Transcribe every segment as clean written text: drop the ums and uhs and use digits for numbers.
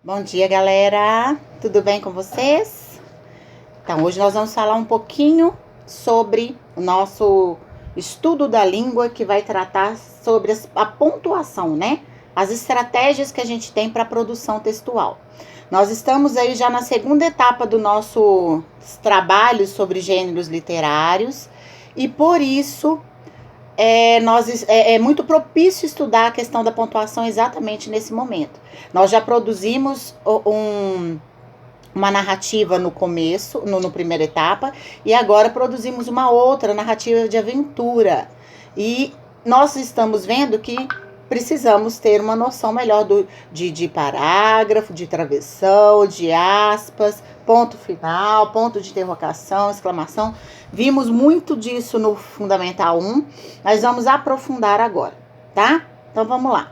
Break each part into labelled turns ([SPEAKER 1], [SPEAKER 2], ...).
[SPEAKER 1] Bom dia, galera! Tudo bem com vocês? Então, hoje nós vamos falar um pouquinho sobre o nosso estudo da língua, que vai tratar sobre a pontuação, né? As estratégias que a gente tem para a produção textual. Nós estamos aí já na segunda etapa do nosso trabalho sobre gêneros literários e por isso é muito propício estudar a questão da pontuação exatamente nesse momento. Nós já produzimos uma narrativa no começo, na primeira etapa, e agora produzimos uma outra narrativa de aventura. E nós estamos vendo que precisamos ter uma noção melhor de parágrafo, de travessão, de aspas, ponto final, ponto de interrogação, exclamação. Vimos muito disso no Fundamental 1, mas vamos aprofundar agora, tá? Então vamos lá.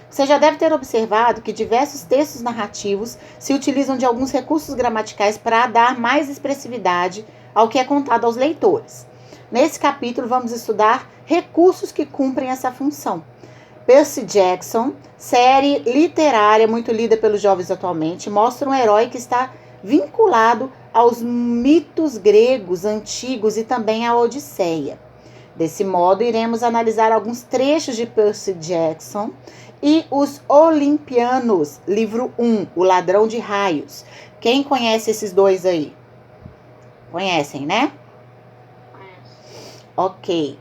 [SPEAKER 1] Você já deve ter observado que diversos textos narrativos se utilizam de alguns recursos gramaticais para dar mais expressividade ao que é contado aos leitores. Nesse capítulo, vamos estudar recursos que cumprem essa função. Percy Jackson, série literária muito lida pelos jovens atualmente, mostra um herói que está vinculado aos mitos gregos antigos e também à Odisseia. Desse modo, iremos analisar alguns trechos de Percy Jackson e os Olimpianos, livro 1, O Ladrão de Raios. Quem conhece esses dois aí? Conhecem, né? Ok.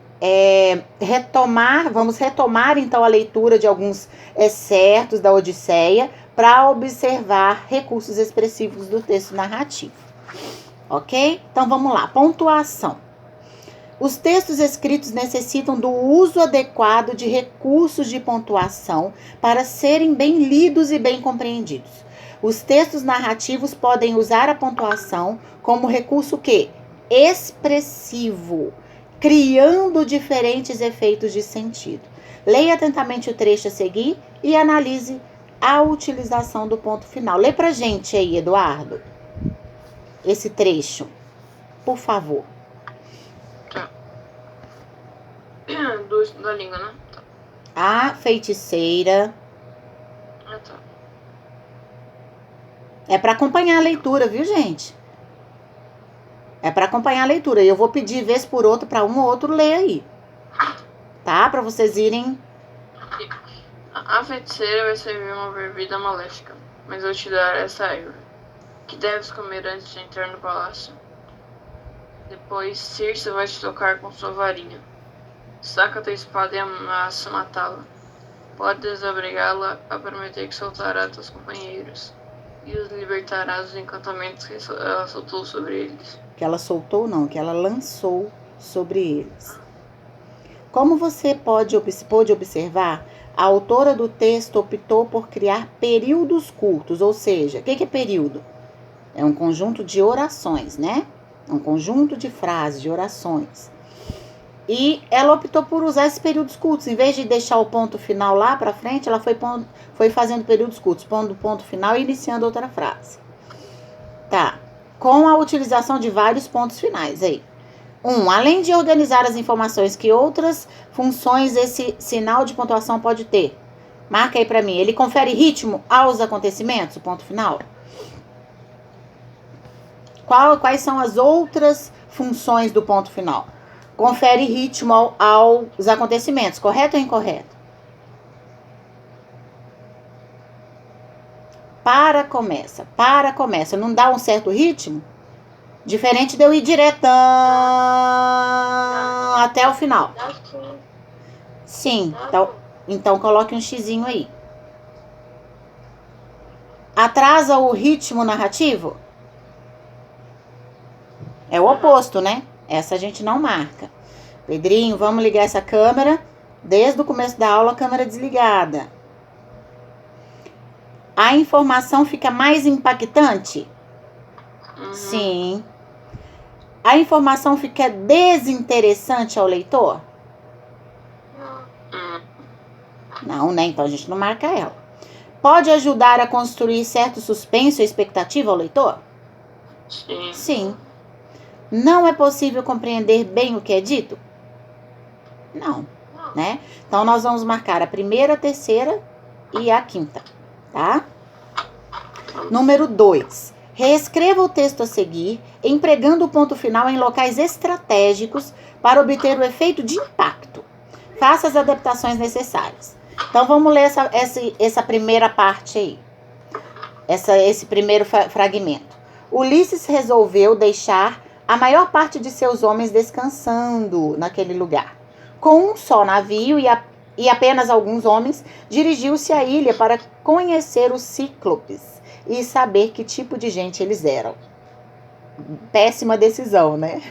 [SPEAKER 1] Vamos retomar então a leitura de alguns excertos da Odisseia para observar recursos expressivos do texto narrativo. Ok? Então vamos lá. Pontuação. Os textos escritos necessitam do uso adequado de recursos de pontuação para serem bem lidos e bem compreendidos. Os textos narrativos podem usar a pontuação como recurso expressivo, criando diferentes efeitos de sentido. Leia atentamente o trecho a seguir e analise a utilização do ponto final. Lê pra gente aí, Eduardo, esse trecho, por favor.
[SPEAKER 2] Da língua, né? Tá.
[SPEAKER 1] A feiticeira.
[SPEAKER 2] Tá.
[SPEAKER 1] É para acompanhar a leitura, viu, gente? É para acompanhar a leitura. E eu vou pedir vez por outra para um ou outro ler aí. Tá? Para vocês irem.
[SPEAKER 2] A feiticeira vai servir uma bebida maléfica, mas eu te darei essa erva, que deves comer antes de entrar no palácio. Depois, Circe vai te tocar com sua varinha. Saca tua espada e ameaça matá-la. Pode desobrigá-la a prometer que soltará teus companheiros e os libertarás dos encantamentos que ela soltou sobre eles.
[SPEAKER 1] Que ela soltou, não, que ela lançou sobre eles. Como você pôde observar, a autora do texto optou por criar períodos curtos, ou seja, o que é período? É um conjunto de orações, né? Um conjunto de frases, de orações. E ela optou por usar esses períodos curtos. Em vez de deixar o ponto final lá para frente, ela foi fazendo períodos curtos, pondo o ponto final e iniciando outra frase. Tá. Com a utilização de vários pontos finais aí. Além de organizar as informações, que outras funções esse sinal de pontuação pode ter? Marca aí para mim. Ele confere ritmo aos acontecimentos, o ponto final. Quais são as outras funções do ponto final? Confere ritmo aos acontecimentos, correto ou incorreto? Começa. Não dá um certo ritmo? Diferente de eu ir diretão até o final. Sim, então coloque um xizinho aí. Atrasa o ritmo narrativo? É o oposto, né? Essa a gente não marca. Pedrinho, vamos ligar essa câmera. Desde o começo da aula, a câmera desligada. A informação fica mais impactante? Sim. A informação fica desinteressante ao leitor? Não, né? Então a gente não marca ela. Pode ajudar a construir certo suspense ou expectativa ao leitor? Sim. Não é possível compreender bem o que é dito? Não, né? Então, nós vamos marcar a primeira, a terceira e a quinta, tá? Número 2. Reescreva o texto a seguir, empregando o ponto final em locais estratégicos para obter o efeito de impacto. Faça as adaptações necessárias. Então, vamos ler essa primeira parte aí. Esse primeiro fragmento. Ulisses resolveu deixar a maior parte de seus homens descansando naquele lugar. Com um só navio e apenas alguns homens, dirigiu-se à ilha para conhecer os cíclopes e saber que tipo de gente eles eram. Péssima decisão, né?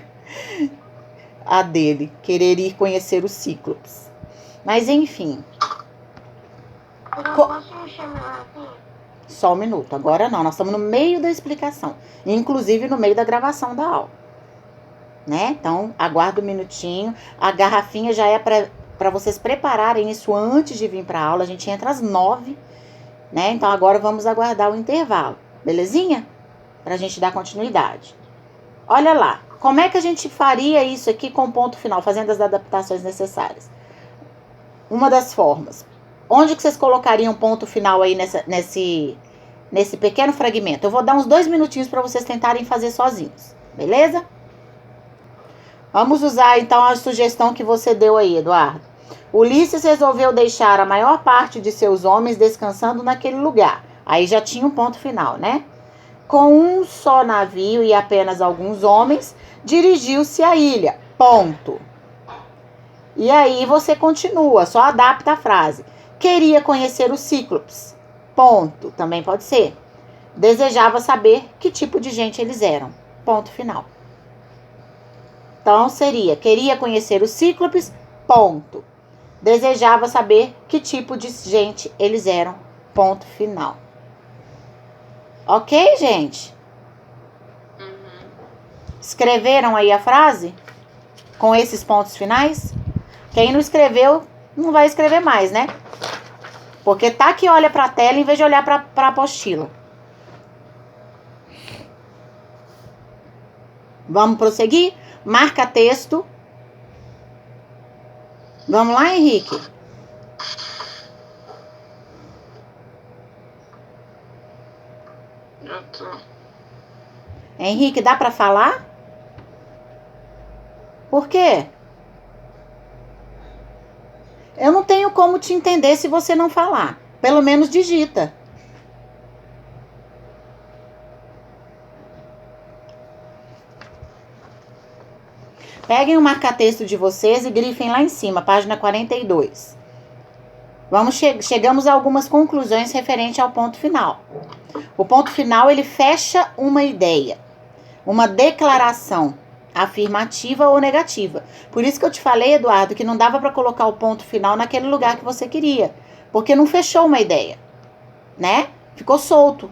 [SPEAKER 1] A dele, querer ir conhecer os cíclopes. Mas, enfim. Só um minuto. Agora não, nós estamos no meio da explicação. Inclusive no meio da gravação da aula. Né? Então, aguarda um minutinho. A garrafinha já é para vocês prepararem isso antes de vir para a aula. A gente entra às 9, né? Então, agora vamos aguardar o intervalo. Belezinha? Para a gente dar continuidade. Olha lá. Como é que a gente faria isso aqui com ponto final? Fazendo as adaptações necessárias. Uma das formas. Onde que vocês colocariam ponto final aí nesse pequeno fragmento? Eu vou dar uns 2 minutinhos para vocês tentarem fazer sozinhos. Beleza? Vamos usar, então, a sugestão que você deu aí, Eduardo. Ulisses resolveu deixar a maior parte de seus homens descansando naquele lugar. Aí já tinha um ponto final, né? Com um só navio e apenas alguns homens, dirigiu-se à ilha. Ponto. E aí você continua, só adapta a frase. Queria conhecer os cíclopes. Ponto. Também pode ser. Desejava saber que tipo de gente eles eram. Ponto final. Então, seria, queria conhecer os cíclopes, ponto. Desejava saber que tipo de gente eles eram, ponto final. Ok, gente? Escreveram aí a frase? Com esses pontos finais? Quem não escreveu, não vai escrever mais, né? Porque tá que olha pra tela em vez de olhar pra apostila. Vamos prosseguir? Marca texto. Vamos lá, Henrique?
[SPEAKER 2] Eu tô.
[SPEAKER 1] Henrique, dá pra falar? Por quê? Eu não tenho como te entender se você não falar. Pelo menos digita. Peguem o marca-texto de vocês e grifem lá em cima, página 42. Chegamos a algumas conclusões referente ao ponto final. O ponto final, ele fecha uma ideia, uma declaração afirmativa ou negativa. Por isso que eu te falei, Eduardo, que não dava para colocar o ponto final naquele lugar que você queria, porque não fechou uma ideia, né? Ficou solto.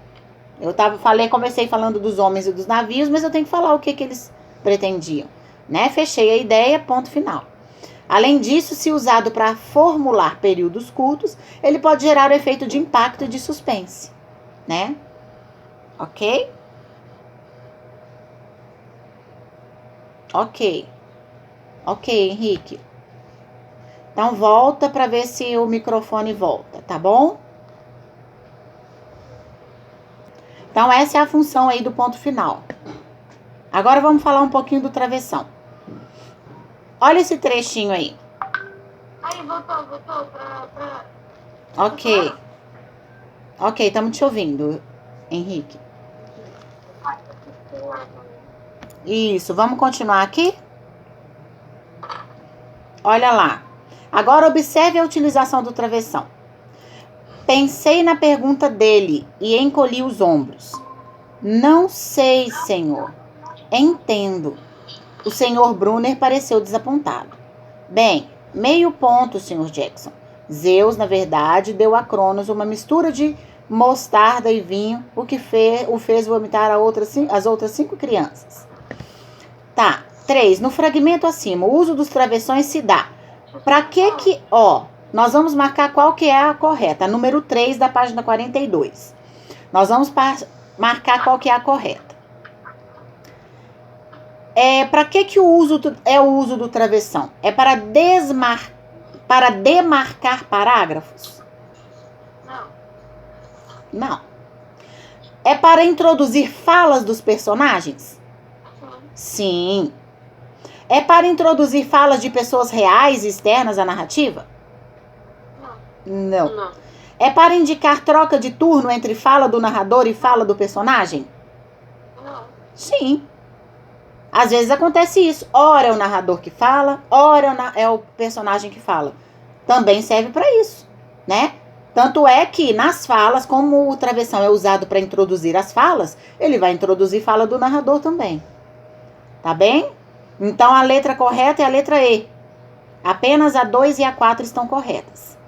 [SPEAKER 1] Comecei falando dos homens e dos navios, mas eu tenho que falar o que eles pretendiam. Né? Fechei a ideia, ponto final. Além disso, se usado para formular períodos curtos, ele pode gerar o efeito de impacto e de suspense, né? Ok? Ok, Henrique. Então, volta para ver se o microfone volta, tá bom? Então, essa é a função aí do ponto final. Agora, vamos falar um pouquinho do travessão. Olha esse trechinho aí.
[SPEAKER 3] Aí, voltou
[SPEAKER 1] Ok. Ok, estamos te ouvindo, Henrique. Isso, vamos continuar aqui? Olha lá. Agora observe a utilização do travessão. Pensei na pergunta dele e encolhi os ombros. Não sei, senhor. Entendo. O senhor Brunner pareceu desapontado. Bem, meio ponto, senhor Jackson. Zeus, na verdade, deu a Cronos uma mistura de mostarda e vinho, o que o fez vomitar as outras 5 crianças. Tá, 3. No fragmento acima, o uso dos travessões se dá. Pra que nós vamos marcar qual que é a correta. A número 3 da página 42. Nós vamos marcar qual que é a correta. Para que o uso do travessão? É para demarcar parágrafos?
[SPEAKER 3] Não.
[SPEAKER 1] Não. É para introduzir falas dos personagens?
[SPEAKER 3] Sim.
[SPEAKER 1] Sim. É para introduzir falas de pessoas reais e externas à narrativa?
[SPEAKER 3] Não.
[SPEAKER 1] Não.
[SPEAKER 2] Não.
[SPEAKER 1] É para indicar troca de turno entre fala do narrador e fala do personagem?
[SPEAKER 3] Não.
[SPEAKER 1] Sim. Às vezes acontece isso. Ora é o narrador que fala, ora é o personagem que fala. Também serve para isso, né? Tanto é que nas falas, como o travessão é usado para introduzir as falas, ele vai introduzir fala do narrador também. Tá bem? Então a letra correta é a letra E. Apenas a 2 e a 4 estão corretas.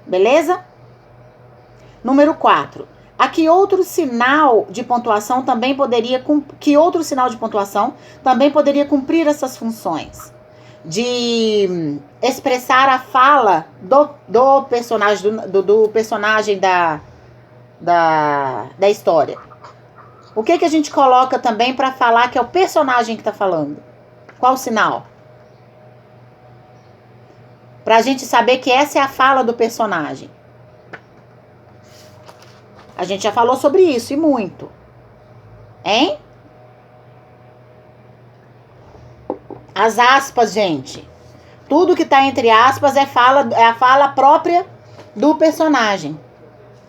[SPEAKER 1] Beleza? Número 4. Que outro sinal de pontuação também poderia cumprir essas funções? De expressar a fala do personagem da história. O que a gente coloca também para falar que é o personagem que está falando? Qual o sinal? Para a gente saber que essa é a fala do personagem. A gente já falou sobre isso e muito. Hein? As aspas, gente. Tudo que tá entre aspas é a fala própria do personagem.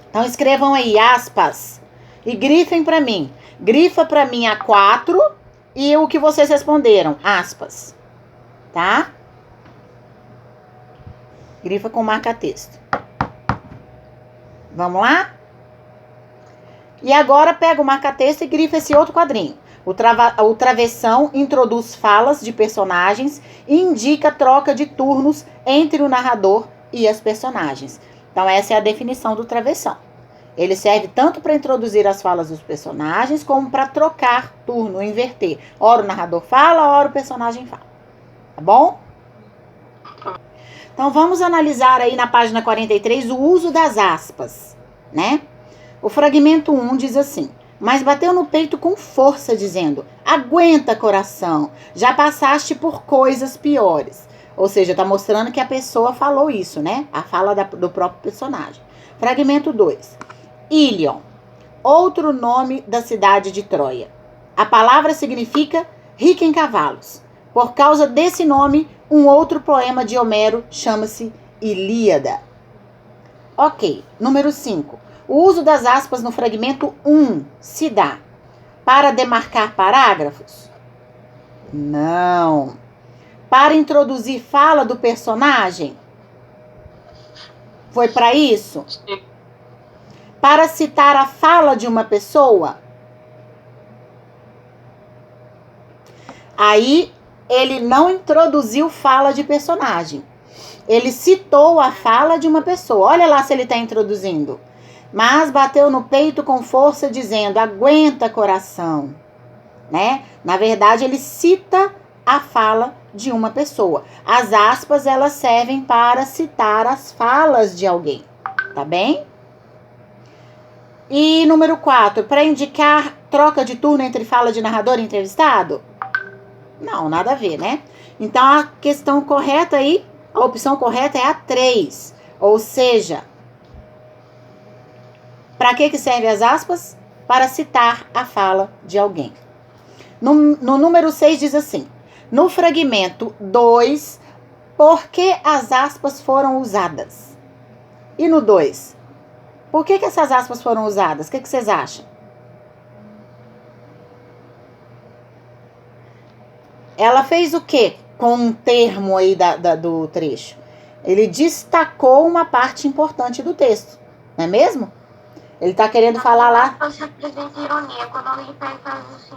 [SPEAKER 1] Então escrevam aí, aspas. E grifem pra mim. Grifa pra mim a 4 e o que vocês responderam, aspas. Tá? Grifa com marca-texto. Vamos lá? E agora pega o marca-texto e grifa esse outro quadrinho. O travessão introduz falas de personagens e indica troca de turnos entre o narrador e as personagens. Então essa é a definição do travessão. Ele serve tanto para introduzir as falas dos personagens como para trocar turno, inverter. Ora o narrador fala, ora o personagem fala. Tá bom? Então vamos analisar aí na página 43 o uso das aspas, né? O fragmento 1 diz assim: mas bateu no peito com força, dizendo: aguenta, coração, já passaste por coisas piores. Ou seja, está mostrando que a pessoa falou isso, né? A fala do próprio personagem. Fragmento 2. Ilion, outro nome da cidade de Troia. A palavra significa rica em cavalos. Por causa desse nome, um outro poema de Homero chama-se Ilíada. Ok, número 5. O uso das aspas no fragmento 1 se dá para demarcar parágrafos? Não. Para introduzir fala do personagem? Foi para isso?
[SPEAKER 2] Sim.
[SPEAKER 1] Para citar a fala de uma pessoa? Aí ele não introduziu fala de personagem. Ele citou a fala de uma pessoa. Olha lá se ele está introduzindo. Mas bateu no peito com força, dizendo: aguenta, coração. Né? Na verdade, ele cita a fala de uma pessoa. As aspas, elas servem para citar as falas de alguém. Tá bem? E número 4, para indicar troca de turno entre fala de narrador e entrevistado? Não, nada a ver, né? Então, a questão correta aí, a opção correta é a 3. Ou seja, para que serve as aspas? Para citar a fala de alguém. No número 6 diz assim: no fragmento 2, por que as aspas foram usadas? E no 2, por que essas aspas foram usadas? O que vocês acham? Ela fez o quê com um termo aí do trecho? Ele destacou uma parte importante do texto, não é mesmo? Ele tá querendo falar lá...
[SPEAKER 3] Você apresenta ironia quando alguém pega e faz assim.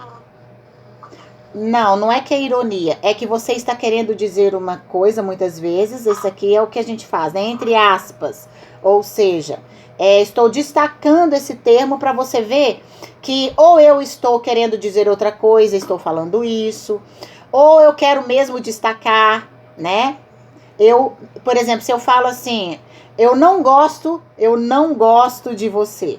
[SPEAKER 1] Não é que é ironia. É que você está querendo dizer uma coisa, muitas vezes. Esse aqui é o que a gente faz, né? Entre aspas. Ou seja, estou destacando esse termo para você ver que ou eu estou querendo dizer outra coisa, estou falando isso, ou eu quero mesmo destacar, né? Por exemplo, se eu falo assim... Eu não gosto de você.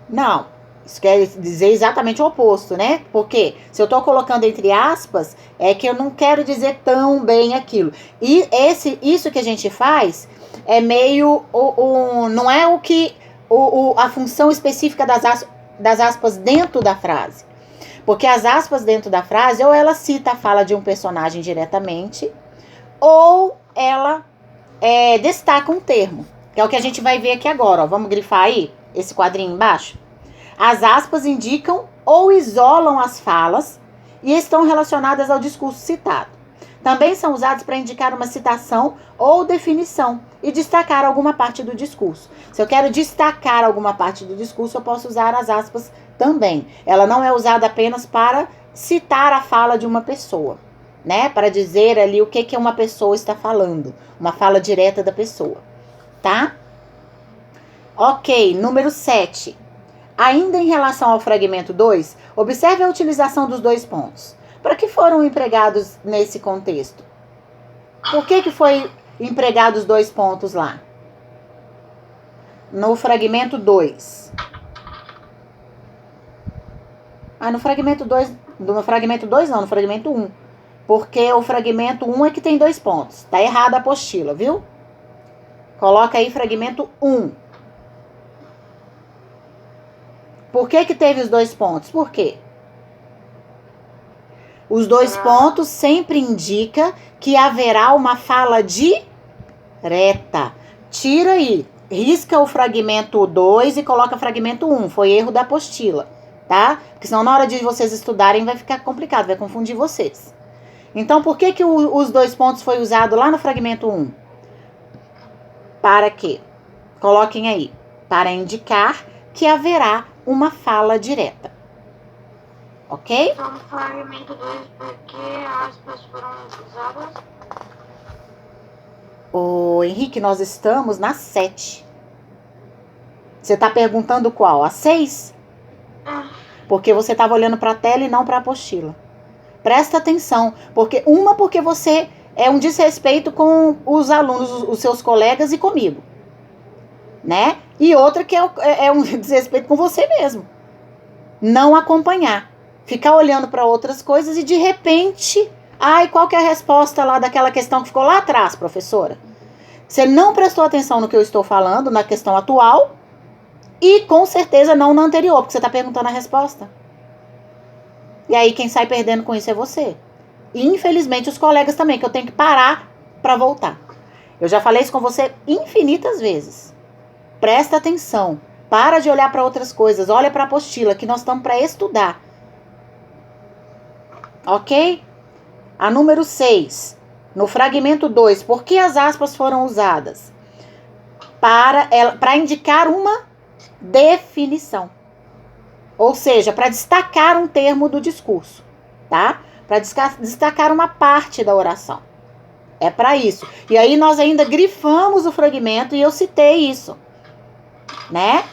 [SPEAKER 1] Não, isso quer dizer exatamente o oposto, né? Porque se eu tô colocando entre aspas, é que eu não quero dizer tão bem aquilo. E isso que a gente faz é meio... não é o que a função específica das aspas dentro da frase. Porque as aspas dentro da frase, ou ela cita a fala de um personagem diretamente, ou ela destaca um termo, que é o que a gente vai ver aqui agora. Ó. Vamos grifar aí esse quadrinho embaixo? As aspas indicam ou isolam as falas e estão relacionadas ao discurso citado. Também são usados para indicar uma citação ou definição e destacar alguma parte do discurso. Se eu quero destacar alguma parte do discurso, eu posso usar as aspas também. Ela não é usada apenas para citar a fala de uma pessoa, né? Para dizer ali o que uma pessoa está falando. Uma fala direta da pessoa, tá? Ok, número 7. Ainda em relação ao fragmento 2, observe a utilização dos dois pontos. Para que foram empregados nesse contexto? Por que foi empregado os dois pontos lá? No fragmento 2. No fragmento 2... No fragmento 2 não, no fragmento 1. Porque o fragmento 1 é que tem dois pontos. Tá errada a apostila, viu? Coloca aí fragmento 1. Por que teve os dois pontos? Por quê? Os dois pontos sempre indica que haverá uma fala direta. Tira aí, risca o fragmento 2 e coloca fragmento 1. Foi erro da apostila, tá? Porque senão na hora de vocês estudarem vai ficar complicado, vai confundir vocês. Então, por que os dois pontos foi usado lá no fragmento 1? Para quê? Coloquem aí. Para indicar que haverá uma fala direta. Ok?
[SPEAKER 3] Então, no fragmento 2, por que aspas foram usadas?
[SPEAKER 1] Ô, Henrique, nós estamos na 7. Você tá perguntando qual? A 6? Porque você estava olhando para a tela e não para a apostila. Presta atenção, porque você é um desrespeito com os alunos, os seus colegas e comigo, né? E outra que é um desrespeito com você mesmo. Não acompanhar. Ficar olhando para outras coisas e de repente... qual que é a resposta lá daquela questão que ficou lá atrás, professora? Você não prestou atenção no que eu estou falando, na questão atual, e com certeza não na anterior, porque você está perguntando a resposta. E aí quem sai perdendo com isso é você. E infelizmente os colegas também, que eu tenho que parar para voltar. Eu já falei isso com você infinitas vezes. Presta atenção. Para de olhar para outras coisas. Olha para a apostila, que nós estamos para estudar. Ok? A número 6. No fragmento 2. Por que as aspas foram usadas? Para indicar uma definição. Ou seja, para destacar um termo do discurso. Tá? Para destacar uma parte da oração. É para isso. E aí nós ainda grifamos o fragmento e eu citei isso. Né?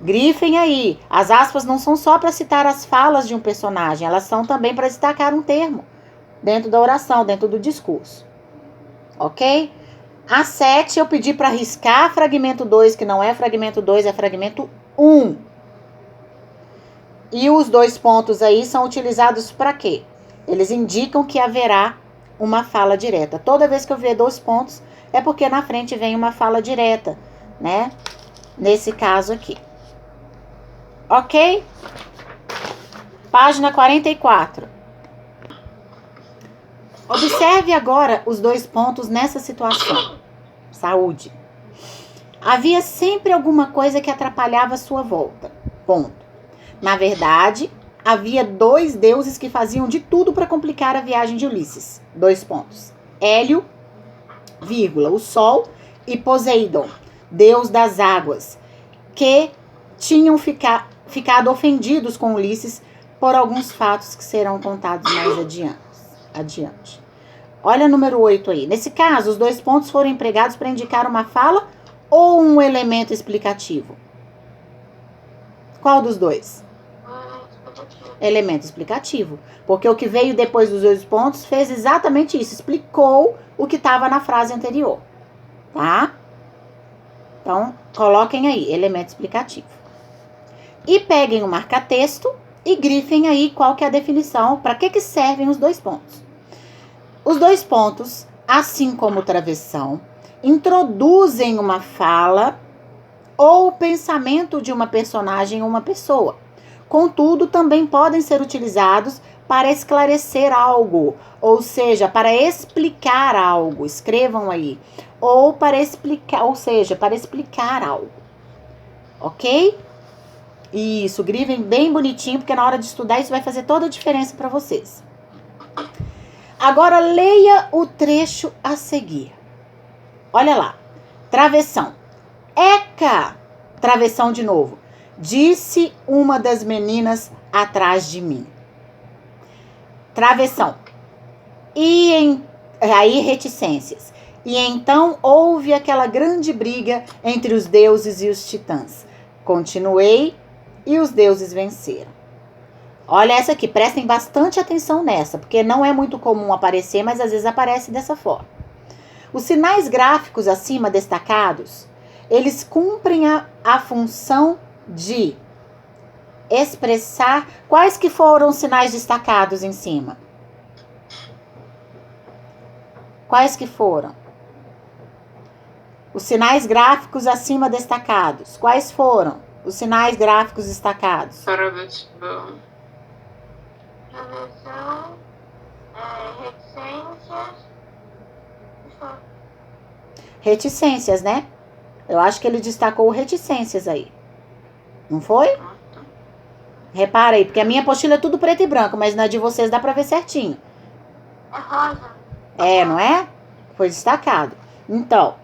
[SPEAKER 1] Grifem aí. As aspas não são só para citar as falas de um personagem, elas são também para destacar um termo dentro da oração, dentro do discurso. Ok? A 7 eu pedi para riscar fragmento 2, que não é fragmento 2, é fragmento 1. E os dois pontos aí são utilizados para quê? Eles indicam que haverá uma fala direta. Toda vez que eu ver dois pontos, é porque na frente vem uma fala direta, né? Nesse caso aqui. Ok? Página 44. Observe agora os dois pontos nessa situação. Saúde. Havia sempre alguma coisa que atrapalhava sua volta. Ponto. Na verdade, havia dois deuses que faziam de tudo para complicar a viagem de Ulisses. Dois pontos. Hélio, vírgula, o Sol, e Poseidon, deus das águas, que tinham ficado ofendidos com Ulisses por alguns fatos que serão contados mais adiante. Olha o número 8 aí. Nesse caso, os dois pontos foram empregados para indicar uma fala ou um elemento explicativo? Qual dos dois? Elemento explicativo. Porque o que veio depois dos dois pontos fez exatamente isso. Explicou o que estava na frase anterior. Tá? Então, coloquem aí, elemento explicativo. E peguem o marca-texto e grifem aí qual que é a definição, para que servem os dois pontos. Os dois pontos, assim como o travessão, introduzem uma fala ou pensamento de uma personagem ou uma pessoa. Contudo, também podem ser utilizados para esclarecer algo, ou seja, para explicar algo. Escrevam aí. Ou para explicar, ou seja, para explicar algo. Ok? Isso, grifem bem bonitinho, porque na hora de estudar isso vai fazer toda a diferença para vocês. Agora leia o trecho a seguir. Olha lá. Travessão. Eca! Travessão de novo. Disse uma das meninas atrás de mim. Travessão. Aí reticências. E então houve aquela grande briga entre os deuses e os titãs. Continuei e os deuses venceram. Olha essa aqui, prestem bastante atenção nessa, porque não é muito comum aparecer, mas às vezes aparece dessa forma. Os sinais gráficos acima destacados, eles cumprem a função de expressar quais que foram os sinais destacados em cima. Quais que foram? Os sinais gráficos acima destacados. Quais foram os sinais gráficos destacados?
[SPEAKER 2] Travessão.
[SPEAKER 3] Reticências.
[SPEAKER 1] Reticências, né? Eu acho que ele destacou reticências aí. Não foi? Repara aí, porque a minha apostila é tudo preto e branco, mas na de vocês dá pra ver certinho.
[SPEAKER 3] É rosa.
[SPEAKER 1] É, não é? Foi destacado. Então,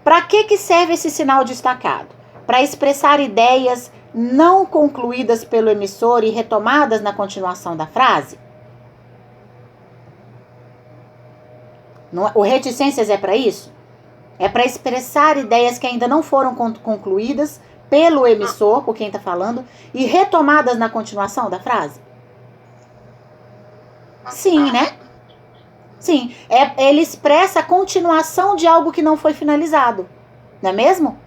[SPEAKER 1] para que serve esse sinal destacado? Para expressar ideias não concluídas pelo emissor e retomadas na continuação da frase? O reticências é para isso? É para expressar ideias que ainda não foram concluídas pelo emissor, por quem está falando, e retomadas na continuação da frase? Sim, né? Sim, ele expressa a continuação de algo que não foi finalizado, não é mesmo?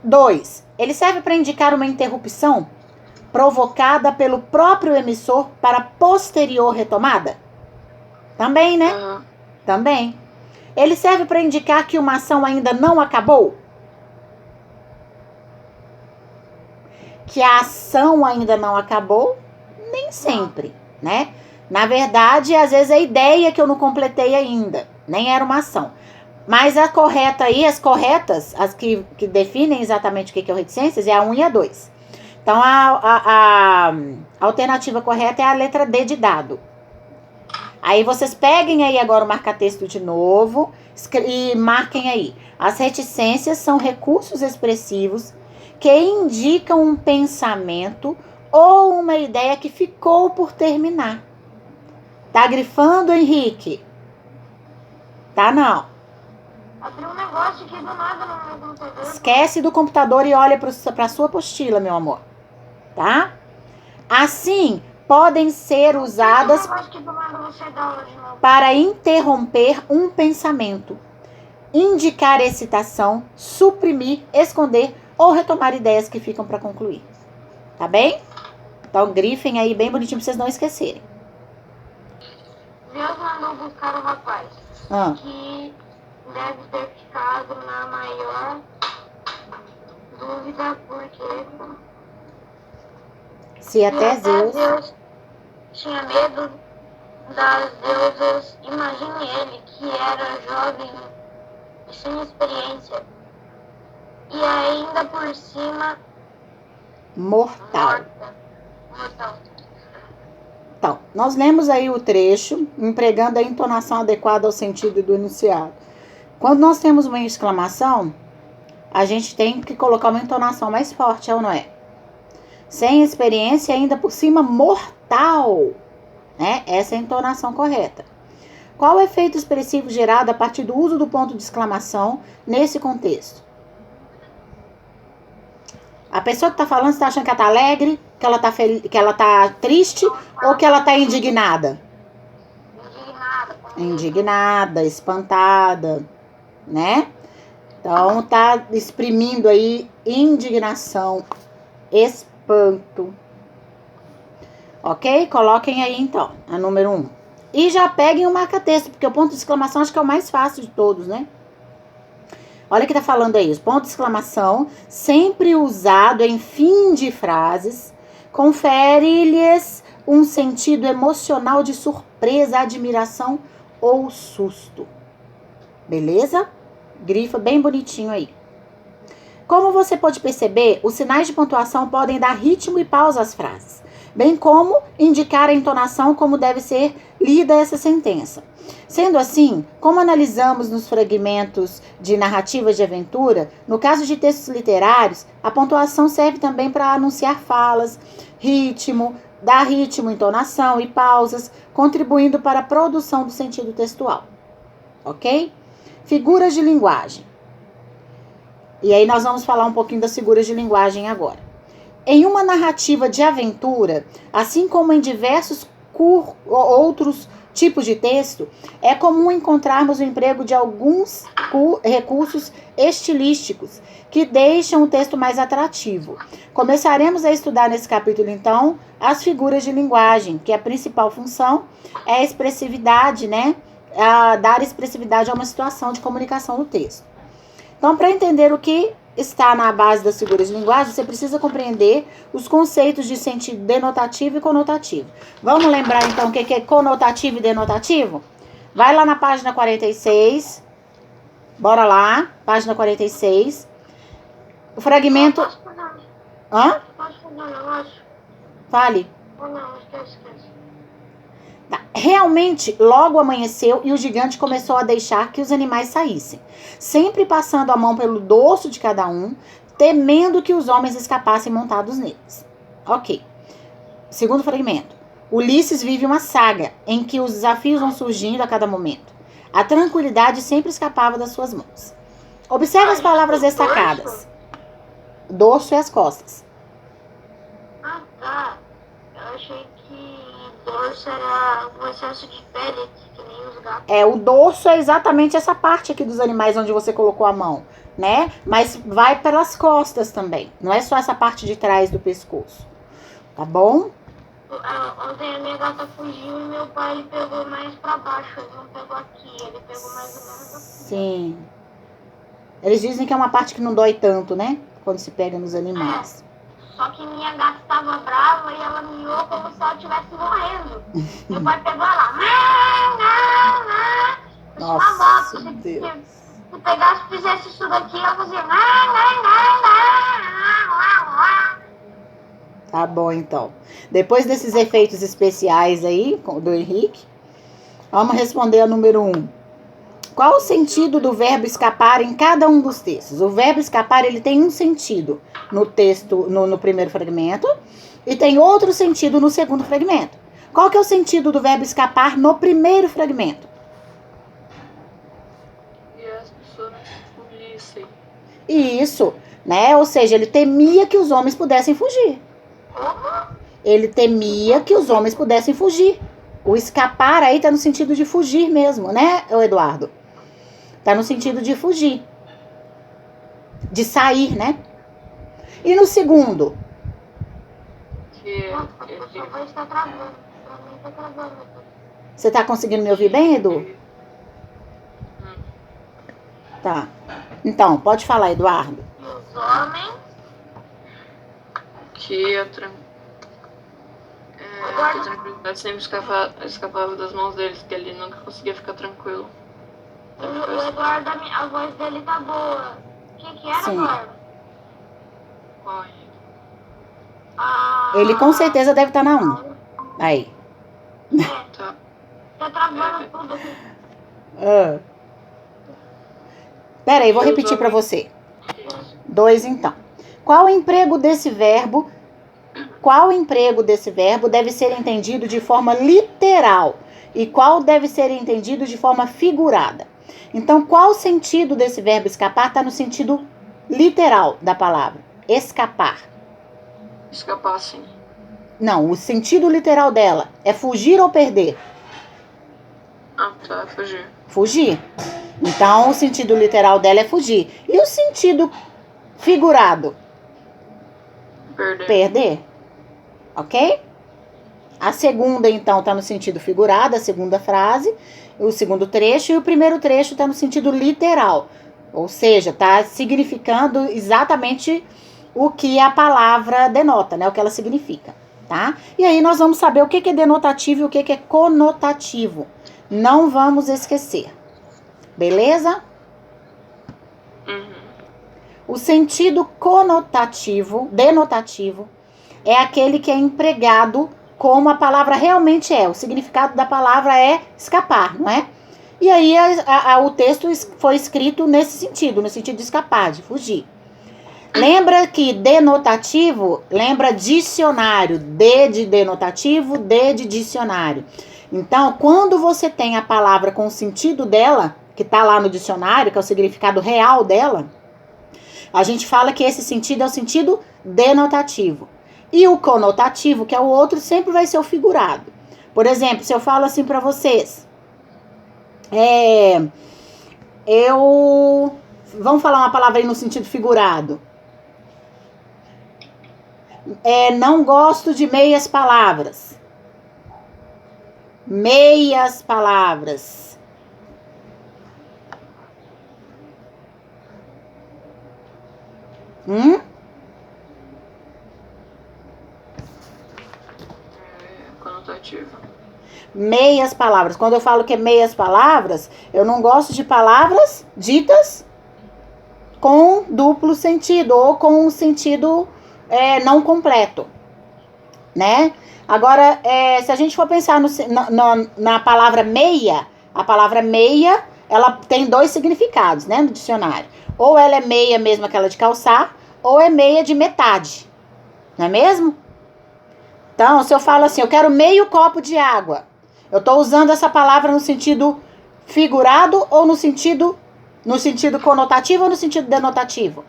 [SPEAKER 1] 2. Ele serve para indicar uma interrupção provocada pelo próprio emissor para posterior retomada? Também, né? Também. Ele serve para indicar que uma ação ainda não acabou? Que a ação ainda não acabou? Nem sempre, né? Na verdade, às vezes é a ideia que eu não completei ainda. Nem era uma ação. Mas a correta aí, as corretas, as que definem exatamente o que é o reticências, é a 1 e a 2. Então, a alternativa correta é a letra D de dado. Aí vocês peguem aí agora o marca-texto de novo e marquem aí. As reticências são recursos expressivos que indicam um pensamento ou uma ideia que ficou por terminar. Tá grifando, Henrique? Tá, não.
[SPEAKER 3] Abriu um negócio aqui do nada no meu computador.
[SPEAKER 1] Esquece do computador e olha para sua apostila, meu amor. Tá? Assim, podem ser usadas para interromper um pensamento, indicar excitação, suprimir, esconder ou retomar ideias que ficam para concluir. Tá bem? Então, grifem aí bem bonitinho para vocês não esquecerem.
[SPEAKER 3] Deus mandou buscar o rapaz, que deve ter ficado na maior dúvida, porque
[SPEAKER 1] se até Zeus
[SPEAKER 3] tinha medo das deusas, imagine ele, que era jovem e sem experiência, e ainda por cima
[SPEAKER 1] mortal. Então, nós lemos aí o trecho, empregando a entonação adequada ao sentido do enunciado. Quando nós temos uma exclamação, a gente tem que colocar uma entonação mais forte, é ou não é? Sem experiência, ainda por cima, mortal. Né? Essa é a entonação correta. Qual o efeito expressivo gerado a partir do uso do ponto de exclamação nesse contexto? A pessoa que está falando, você está achando que ela está alegre, que ela tá triste ou que ela está indignada? Indignada, espantada, né? Então, tá exprimindo aí indignação, espanto. Ok? Coloquem aí, então, a número 1. E já peguem o marca-texto, porque o ponto de exclamação acho que é o mais fácil de todos, né? Olha que tá falando aí, ponto de exclamação, sempre usado em fim de frases, confere-lhes um sentido emocional de surpresa, admiração ou susto. Beleza? Grifa bem bonitinho aí. Como você pode perceber, os sinais de pontuação podem dar ritmo e pausa às frases, bem como indicar a entonação como deve ser lida essa sentença. Sendo assim, como analisamos nos fragmentos de narrativas de aventura, no caso de textos literários, a pontuação serve também para anunciar falas, ritmo, dar ritmo, entonação e pausas, contribuindo para a produção do sentido textual. Ok? Figuras de linguagem. E aí nós vamos falar um pouquinho das figuras de linguagem agora. Em uma narrativa de aventura, assim como em diversos outros tipos de texto, é comum encontrarmos o emprego de alguns recursos estilísticos que deixam o texto mais atrativo. Começaremos a estudar nesse capítulo, então, as figuras de linguagem, que a principal função é a expressividade, né? Dar expressividade a uma situação de comunicação no texto. Então, para entender o que está na base das figuras de linguagem, você precisa compreender os conceitos de sentido denotativo e conotativo. Vamos lembrar, então, o que é conotativo e denotativo? Vai lá na página 46. Bora lá, página 46. O fragmento... Hã? Fale. Realmente, logo amanheceu e o gigante começou a deixar que os animais saíssem, sempre passando a mão pelo dorso de cada um, temendo que os homens escapassem montados neles. Ok. Segundo fragmento. Ulisses vive uma saga em que os desafios vão surgindo a cada momento. A tranquilidade sempre escapava das suas mãos. Observe as palavras destacadas. Dorso e as costas.
[SPEAKER 3] Ah, tá. Eu achei que dorso era um excesso de pele, que nem os gatos.
[SPEAKER 1] O dorso é exatamente essa parte aqui dos animais onde você colocou a mão, né? Mas vai pelas costas também. Não é só essa parte de trás do pescoço. Tá bom?
[SPEAKER 3] Ontem a minha gata fugiu e meu pai ele pegou mais pra baixo. Ele não pegou aqui, ele pegou mais ou menos aqui.
[SPEAKER 1] Sim. Eles dizem que é uma parte que não dói tanto, né? Quando se pega nos animais.
[SPEAKER 3] Só que minha gata estava brava e ela miou como se ela estivesse morrendo. Meu pai pegou ela.
[SPEAKER 1] Nossa, meu Deus.
[SPEAKER 3] Se pegasse e fizesse isso daqui, ela fazia.
[SPEAKER 1] Tá bom, então. Depois desses efeitos especiais aí, do Henrique, vamos responder a número 1. Qual o sentido do verbo escapar em cada um dos textos? O verbo escapar, ele tem um sentido no texto, no primeiro fragmento, e tem outro sentido no segundo fragmento. Qual que é o sentido do verbo escapar no primeiro fragmento?
[SPEAKER 2] E as pessoas fugissem.
[SPEAKER 1] Isso, né? Ou seja, ele temia que os homens pudessem fugir. Ele temia que os homens pudessem fugir. O escapar aí tá no sentido de fugir mesmo, né, Eduardo? Tá no sentido de fugir. De sair, né? E no segundo? Você tá conseguindo me ouvir bem, Edu? Tá. Então, pode falar, Eduardo.
[SPEAKER 3] Os homens.
[SPEAKER 2] Que a tranquilidade sempre escapava das mãos deles, que ele nunca conseguia ficar tranquilo.
[SPEAKER 3] O Eduardo, a voz dele tá boa. O que era,
[SPEAKER 1] Sim.
[SPEAKER 3] Eduardo?
[SPEAKER 1] Ele com certeza deve estar na 1. Aí.
[SPEAKER 2] Tá.
[SPEAKER 3] Tá travando tudo aqui.
[SPEAKER 1] Pera aí, vou repetir para você. 2, então. Qual o emprego desse verbo deve ser entendido de forma literal e qual deve ser entendido de forma figurada? Então, qual o sentido desse verbo escapar? Está no sentido literal da palavra. Escapar.
[SPEAKER 2] Escapar, sim.
[SPEAKER 1] Não, o sentido literal dela é fugir ou perder?
[SPEAKER 2] Ah, tá, fugir.
[SPEAKER 1] Fugir. Então, o sentido literal dela é fugir. E o sentido figurado? Perder. Ok? A segunda, então, está no sentido figurado, a segunda frase, o segundo trecho, e o primeiro trecho está no sentido literal. Ou seja, está significando exatamente o que a palavra denota, né? O que ela significa, tá? E aí nós vamos saber o que é denotativo e o que é conotativo. Não vamos esquecer. Beleza? O sentido conotativo, denotativo, é aquele que é empregado como a palavra realmente é. O significado da palavra é escapar, não é? E aí o texto foi escrito nesse sentido, no sentido de escapar, de fugir. Lembra que denotativo, lembra dicionário, D de denotativo, D de dicionário. Então, quando você tem a palavra com o sentido dela, que está lá no dicionário, que é o significado real dela, a gente fala que esse sentido é o sentido denotativo. E o conotativo, que é o outro, sempre vai ser o figurado. Por exemplo, se eu falo assim para vocês, vamos falar uma palavra aí no sentido figurado. Não gosto de meias palavras. Meias palavras.
[SPEAKER 2] Conotativo.
[SPEAKER 1] Meias palavras. Quando eu falo que é meias palavras, eu não gosto de palavras ditas com duplo sentido ou com um sentido não completo, né? Agora, se a gente for pensar na palavra meia, a palavra meia, ela tem dois significados, né, no dicionário. Ou ela é meia mesmo, aquela de calçar, ou é meia de metade, não é mesmo? Então, se eu falo assim, eu quero meio copo de água, eu estou usando essa palavra no sentido figurado ou no sentido conotativo ou no sentido denotativo?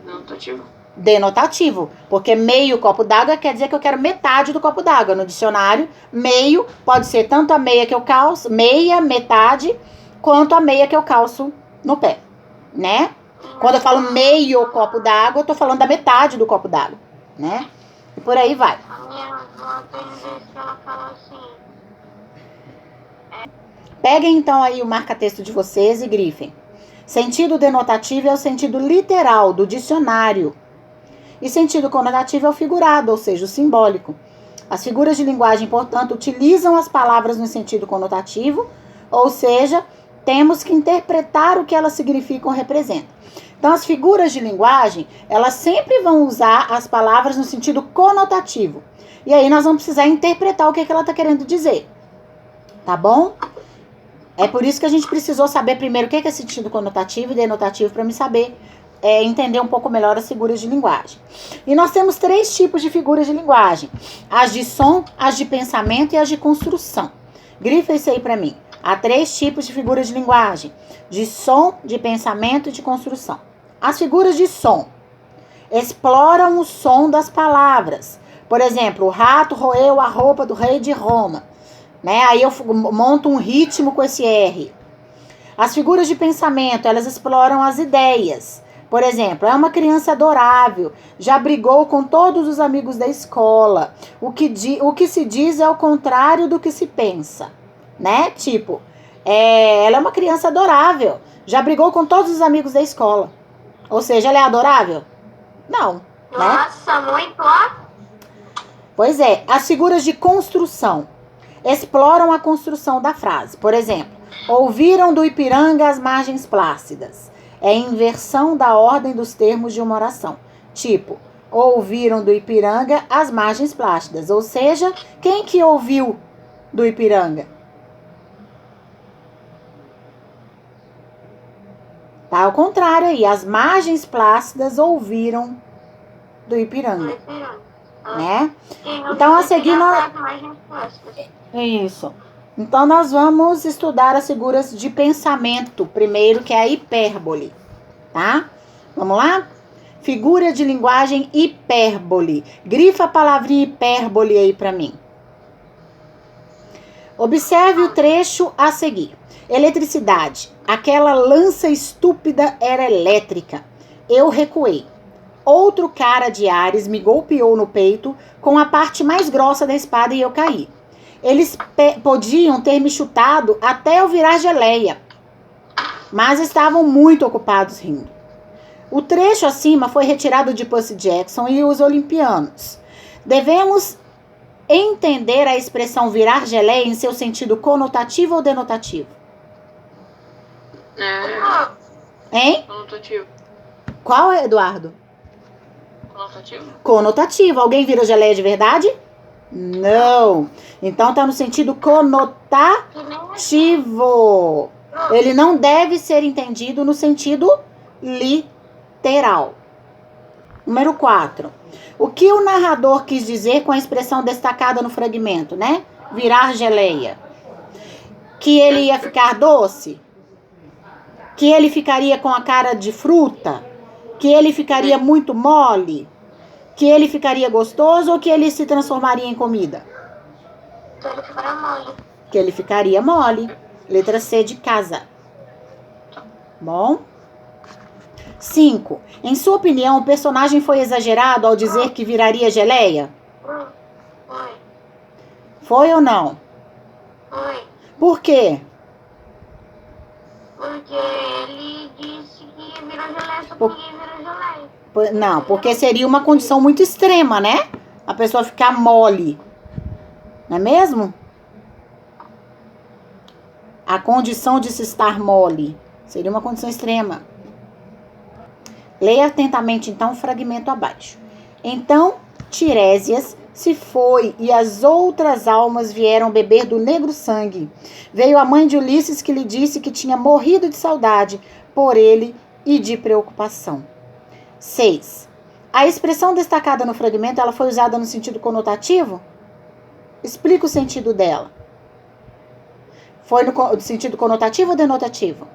[SPEAKER 2] Denotativo.
[SPEAKER 1] Denotativo, porque meio copo d'água quer dizer que eu quero metade do copo d'água. No dicionário, meio pode ser tanto a meia que eu calço, meia, metade, quanto a meia que eu calço no pé, né? Quando eu falo meio copo d'água, eu tô falando da metade do copo d'água, né? E por aí vai.
[SPEAKER 3] A minha avó tem vezes que ela fala assim.
[SPEAKER 1] Peguem então aí o marca-texto de vocês e grifem. Sentido denotativo é o sentido literal do dicionário. E sentido conotativo é o figurado, ou seja, o simbólico. As figuras de linguagem, portanto, utilizam as palavras no sentido conotativo, ou seja, temos que interpretar o que elas significam ou representam. Então, as figuras de linguagem, elas sempre vão usar as palavras no sentido conotativo. E aí nós vamos precisar interpretar o que ela está querendo dizer. Tá bom? É por isso que a gente precisou saber primeiro o que é sentido conotativo e denotativo para me saber entender um pouco melhor as figuras de linguagem. E nós temos 3 tipos de figuras de linguagem. As de som, as de pensamento e as de construção. Grifa isso aí para mim. Há 3 tipos de figuras de linguagem. De som, de pensamento e de construção. As figuras de som exploram o som das palavras. Por exemplo, o rato roeu a roupa do rei de Roma. Né? Aí eu monto um ritmo com esse R. As figuras de pensamento, elas exploram as ideias. Por exemplo, é uma criança adorável, já brigou com todos os amigos da escola. O que se diz é o contrário do que se pensa, né? Tipo, ela é uma criança adorável, já brigou com todos os amigos da escola. Ou seja, ela é adorável? Não.
[SPEAKER 3] Nossa, né? Muito, ó.
[SPEAKER 1] Pois é, as figuras de construção exploram a construção da frase. Por exemplo, ouviram do Ipiranga as margens plácidas. É inversão da ordem dos termos de uma oração. Tipo, ouviram do Ipiranga as margens plácidas. Ou seja, quem que ouviu do Ipiranga? Tá ao contrário aí. As margens plácidas ouviram do Ipiranga. Né? Então, a seguir nós... Isso. Então, nós vamos estudar as figuras de pensamento primeiro, que é a hipérbole, tá? Vamos lá? Figura de linguagem hipérbole. Grifa a palavrinha hipérbole aí pra mim. Observe o trecho a seguir. Eletricidade. Aquela lança estúpida era elétrica. Eu recuei. Outro cara de Ares me golpeou no peito com a parte mais grossa da espada e eu caí. Eles podiam ter me chutado até eu virar geleia. mas estavam muito ocupados rindo. O trecho acima foi retirado de Percy Jackson e os Olimpianos. Devemos entender a expressão virar geleia em seu sentido conotativo ou denotativo? Hein?
[SPEAKER 2] Conotativo.
[SPEAKER 1] Qual é, Eduardo?
[SPEAKER 2] Conotativo?
[SPEAKER 1] Conotativo. Alguém vira geleia de verdade? Não. Então tá no sentido conotativo. Ele não deve ser entendido no sentido literal. Número 4. O que o narrador quis dizer com a expressão destacada no fragmento, né? Virar geleia. Que ele ia ficar doce? Que ele ficaria com a cara de fruta? Que ele ficaria muito mole? Que ele ficaria gostoso ou que ele se transformaria em comida?
[SPEAKER 3] Que ele ficaria mole.
[SPEAKER 1] Que ele ficaria mole. Letra C de casa. Bom. 5. Em sua opinião, o personagem foi exagerado ao dizer que viraria geleia?
[SPEAKER 3] Foi.
[SPEAKER 1] Foi ou não?
[SPEAKER 3] Foi.
[SPEAKER 1] Por quê?
[SPEAKER 3] Porque ele disse que virou geleia só porque virou geleia.
[SPEAKER 1] Não, porque seria uma condição muito extrema, né? A pessoa ficar mole. Não é mesmo? A condição de se estar mole seria uma condição extrema. Leia atentamente, então, o fragmento abaixo. Então, Tiresias se foi e as outras almas vieram beber do negro sangue. Veio a mãe de Ulisses que lhe disse que tinha morrido de saudade por ele e de preocupação. 6. A expressão destacada no fragmento, ela foi usada no sentido conotativo? Explica o sentido dela. Foi no sentido conotativo ou denotativo?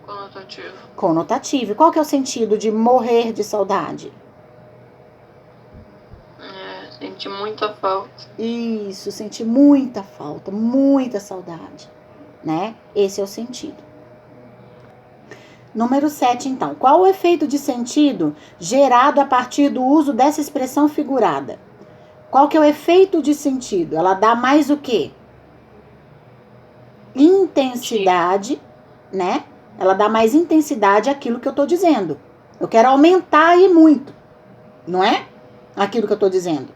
[SPEAKER 2] Conotativo.
[SPEAKER 1] Conotativo. Qual que é o sentido de morrer de saudade?
[SPEAKER 2] Senti muita falta.
[SPEAKER 1] Isso, senti muita falta, muita saudade, né? Esse é o sentido. Número 7, então. Qual o efeito de sentido gerado a partir do uso dessa expressão figurada? Qual que é o efeito de sentido? Ela dá mais o quê? Intensidade, né? Ela dá mais intensidade àquilo que eu tô dizendo. Eu quero aumentar aí muito, não é? Aquilo que eu tô dizendo.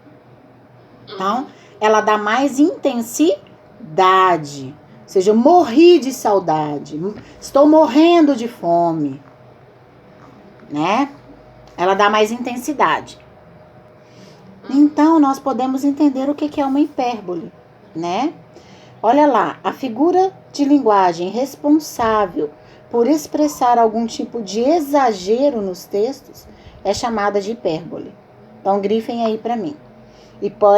[SPEAKER 1] Então, ela dá mais intensidade. Ou seja, eu morri de saudade. Estou morrendo de fome. Né? Ela dá mais intensidade. Então, nós podemos entender o que é uma hipérbole, né? Olha lá, a figura de linguagem responsável por expressar algum tipo de exagero nos textos é chamada de hipérbole. Então, grifem aí para mim.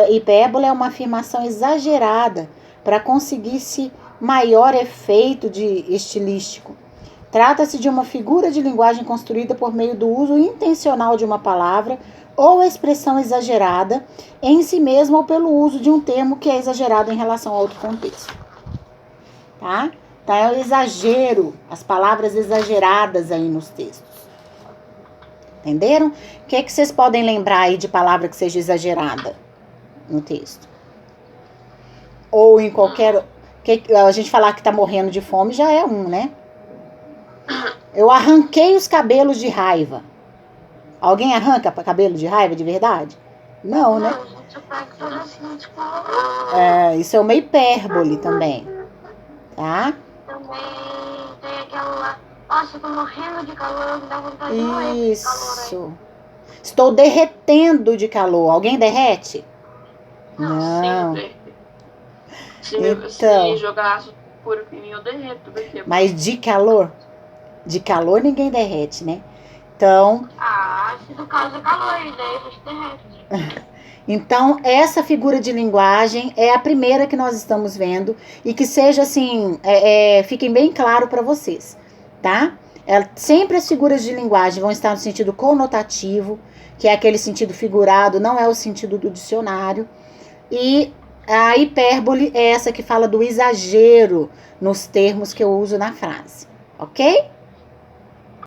[SPEAKER 1] Hipérbole é uma afirmação exagerada para conseguir-se maior efeito estilístico. Trata-se de uma figura de linguagem construída por meio do uso intencional de uma palavra ou expressão exagerada em si mesma ou pelo uso de um termo que é exagerado em relação a outro contexto. Tá? Então é o exagero, as palavras exageradas aí nos textos. Entenderam? O que é que vocês podem lembrar aí de palavra que seja exagerada no texto? Ou em qualquer... A gente falar que tá morrendo de fome já é um, né? Eu arranquei os cabelos de raiva. Alguém arranca cabelo de raiva de verdade? Não, né? Isso é uma hipérbole também. Tá?
[SPEAKER 3] Também tem aquela lá. Nossa, eu tô morrendo de calor, me dá vontade de morrer.
[SPEAKER 1] Isso. Estou derretendo de calor. Alguém derrete? Não.
[SPEAKER 2] Sempre. Se jogar aço puro em mim, eu derreto daqui.
[SPEAKER 1] Mas de calor? De calor ninguém derrete, né? Então...
[SPEAKER 3] se no caso é calor, daí a gente derrete.
[SPEAKER 1] Então, essa figura de linguagem é a primeira que nós estamos vendo e que seja assim, fiquem bem claro para vocês, tá? Sempre as figuras de linguagem vão estar no sentido conotativo, que é aquele sentido figurado, não é o sentido do dicionário. E a hipérbole é essa que fala do exagero nos termos que eu uso na frase, ok?